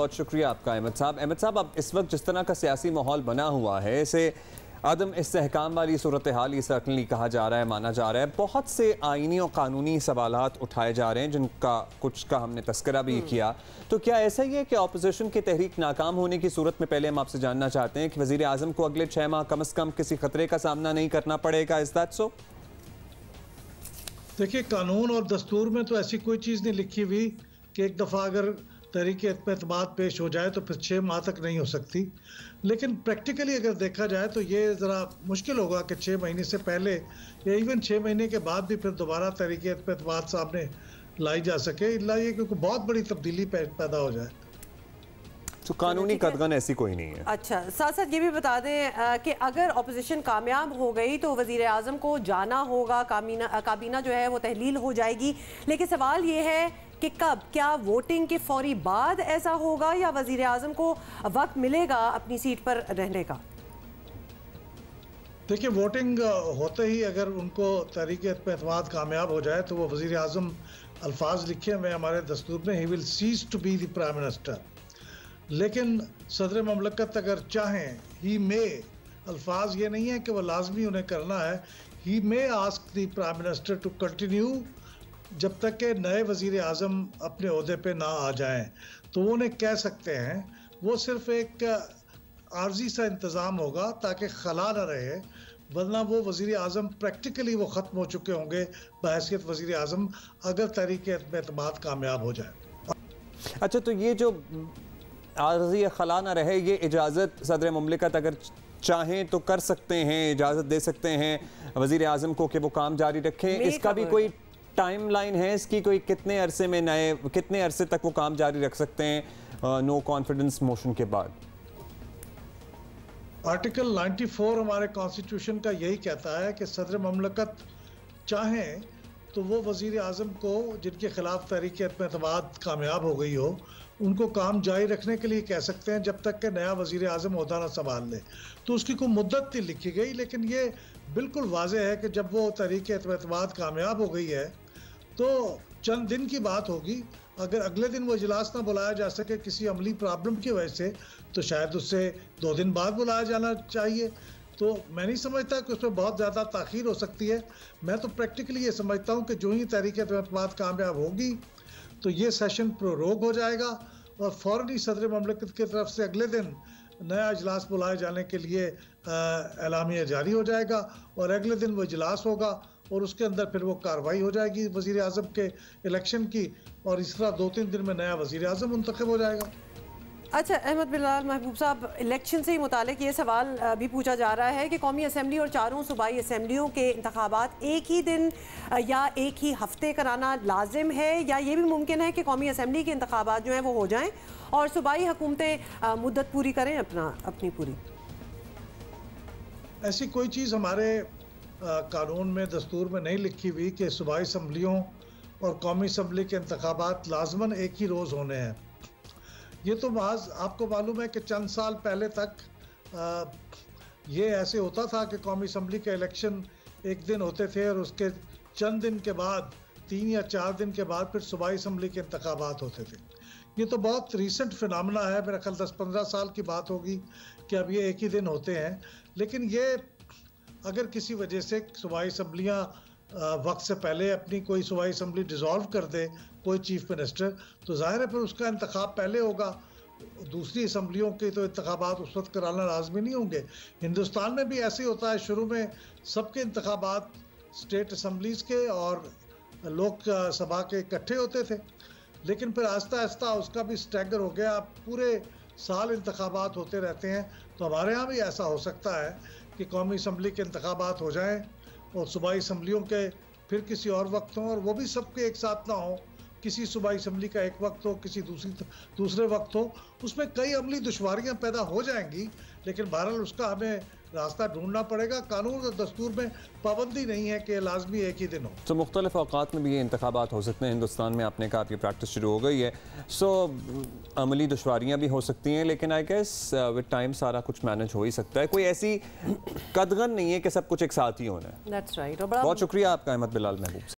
बहुत शुक्रिया आपका अहमद साहब। अहमद साहब, अब इस वक्त जिस तरह का सियासी माहौल बना हुआ है, इसे आदम इस्तेहकाम वाली सूरत हाल ये सर्टनली कहा जा रहा है, माना जा रहा है। बहुत से आईनी और कानूनी सवालात उठाए जा रहे हैं जिनका कुछ का हमने तस्करा भी किया। तो क्या ऐसा ही है कि अपोजिशन की तहरीक नाकाम होने की सूरत में पहले हम आपसे जानना चाहते हैं कि वज़ीर आज़म को अगले 6 माह कम अज़ कम किसी खतरे का सामना नहीं करना पड़ेगा? Is that so? देखिए, कानून और दस्तूर में तो ऐसी कोई चीज़ नहीं लिखी हुई कि एक दफ़ा अगर तहरीक एतमाद पेश हो जाए तो फिर 6 माह तक नहीं हो सकती। लेकिन प्रैक्टिकली अगर देखा जाए तो ये ज़रा मुश्किल होगा कि 6 महीने से पहले या इवन 6 महीने के बाद भी फिर दोबारा तहरीक एतमाद सामने लाई जा सके, इल्ला ये क्योंकि बहुत बड़ी तब्दीली पैदा हो जाए। तो कानूनी कदगन ऐसी कोई नहीं है। अच्छा, साथ साथ ये भी बता दें कि अगर अपोजिशन कामयाब हो गई तो वज़ीर आज़म को जाना होगा, काबीना जो है वो तहलील हो जाएगी। लेकिन सवाल ये है कि कब, क्या वोटिंग के फौरी बाद ऐसा होगा या वज़ीर आज़म को वक्त मिलेगा अपनी सीट पर रहने का? देखिए, वोटिंग होते ही अगर उनको तहरीक एतमाद कामयाब हो जाए तो वो वज़ीर आज़म अल्फाज लिखे हुए हमारे दस्तूर में, he will cease to be the prime minister. लेकिन सदर ममलकत अगर चाहें, ही मे, अल्फाज ये नहीं है कि वो लाजमी उन्हें करना है, he may ask the prime minister to continue जब तक के नए वज़ीर आज़म अपने ओहदे पे ना आ जाएं। तो वो उन्हें कह सकते हैं, वो सिर्फ एक आर्जी सा इंतज़ाम होगा ताकि खला न रहे, वरना वो वज़ीर आज़म प्रैक्टिकली वो ख़त्म हो चुके होंगे बहैसियत वज़ीर आज़म अगर तहरीक एतमाद कामयाब हो जाए। अच्छा, तो ये जो आर्जी खला ना रहे, ये इजाज़त सदर मुमलिकत अगर चाहें तो कर सकते हैं, इजाज़त दे सकते हैं वज़ीर आज़म को कि वो काम जारी रखें। इसका भी कोई टाइम लाइन है इसकी? कोई कितने अरसे तक वो काम जारी रख सकते हैं नो कॉन्फिडेंस मोशन के बाद? आर्टिकल 94 हमारे कॉन्स्टिट्यूशन का यही कहता है कि सदर ममलकत चाहें तो वो वज़ीर आज़म को जिनके खिलाफ तहरीक एतमाद कामयाब हो गई हो, उनको काम जारी रखने के लिए कह सकते हैं जब तक कि नया वज़ीर आज़म ओहदा ना संभाल ले। तो उसकी कोई मुद्दत नहीं लिखी गई, लेकिन ये बिल्कुल वाज़ेह है कि जब वो तहरीक एतमाद कामयाब हो गई है तो चंद दिन की बात होगी। अगर अगले दिन वो इजलास ना बुलाया जा सके किसी अमली प्रॉब्लम की वजह से, तो शायद उससे 2 दिन बाद बुलाया जाना चाहिए। तो मैं नहीं समझता कि उसमें बहुत ज़्यादा ताख़ीर हो सकती है। मैं तो प्रैक्टिकली ये समझता हूँ कि जो ही तहरीक एतमाद कामयाब होगी तो ये सेशन प्रोरोग हो जाएगा और फ़ौरन ही सदर ममलकत की तरफ से अगले दिन नया इजलास बुलाए जाने के लिए एलामिया जारी हो जाएगा और अगले दिन वो इजलास होगा और उसके अंदर फिर वो कार्रवाई हो जाएगी वज़ीर आज़म के इलेक्शन की, और इस तरह 2-3 दिन में नया वज़ीर आज़म मुंतखब हो जाएगा। अच्छा, अहमद बिलाल महबूब साहब, इलेक्शन से ही मुतालिक ये सवाल भी पूछा जा रहा है कि कौमी असम्बली और 4 सूबाई असम्बलियों के इंतखाबात एक ही दिन या एक ही हफ्ते कराना लाजिम है, या ये भी मुमकिन है कि कौमी असम्बली के इंतखाबात जो हैं वो हो जाएं और सूबाई हुकूमतें मुद्दत पूरी करें अपनी पूरी? ऐसी कोई चीज़ हमारे कानून में, दस्तूर में नहीं लिखी हुई कि सूबाई असम्बलियों और कौमी असम्बली के इंतखाबात लाजमन एक ही रोज़ होने हैं। ये तो महज आपको मालूम है कि चंद साल पहले तक ये ऐसे होता था कि कौमी असम्बली के इलेक्शन एक दिन होते थे और उसके चंद दिन के बाद, 3 या 4 दिन के बाद फिर सूबाई असम्बली के इंतखाबात होते थे। ये तो बहुत रीसेंट फिनोमेना है, मेरा ख्याल 10-15 साल की बात होगी कि अब ये एक ही दिन होते हैं। लेकिन ये अगर किसी वजह से सूबाई असम्बलियाँ वक्त से पहले अपनी कोई सूबाई असम्बली डिज़ोल्व कर दे कोई चीफ मिनिस्टर, तो ज़ाहिर है फिर उसका इंतखाब पहले होगा। दूसरी असम्बलियों के तो इंतखाबात उस वक्त कराना लाजमी नहीं होंगे। हिंदुस्तान में भी ऐसे ही होता है, शुरू में सबके इंतखाबात स्टेट असम्बलीज़ के और लोक सभा के इकट्ठे होते थे, लेकिन फिर आहिस्ता आहिस्ता उसका भी स्टैगर हो गया, पूरे साल इंतखाबात होते रहते हैं। तो हमारे यहाँ भी ऐसा हो सकता है कि कौमी असम्बली के इंतखाबात हो जाएँ और सूबाई असम्बलियों के फिर किसी और वक्त हों, और वो भी सबके एक साथ ना हो, किसी सूबाई असम्बली का एक वक्त हो, किसी दूसरे वक्त हो। उसमें कई अमली दुश्वारियाँ पैदा हो जाएंगी, लेकिन बहरहाल उसका हमें रास्ता ढूंढना पड़ेगा। कानून और दस्तूर में पाबंदी नहीं है कि लाजमी एक ही दिन हो। तो मुख्तलिफ औकात में भी ये इंतखाबात हो सकते हैं हिंदुस्तान में। आपने कहा आपकी प्रैक्टिस शुरू हो गई है, सो अमली दुश्वारियाँ भी हो सकती हैं, लेकिन आई गेस विद टाइम सारा कुछ मैनेज हो ही सकता है। कोई ऐसी कदगन नहीं है कि सब कुछ एक साथ ही होना है। That's right। बहुत शुक्रिया आपका अहमद बिलाल महबूब।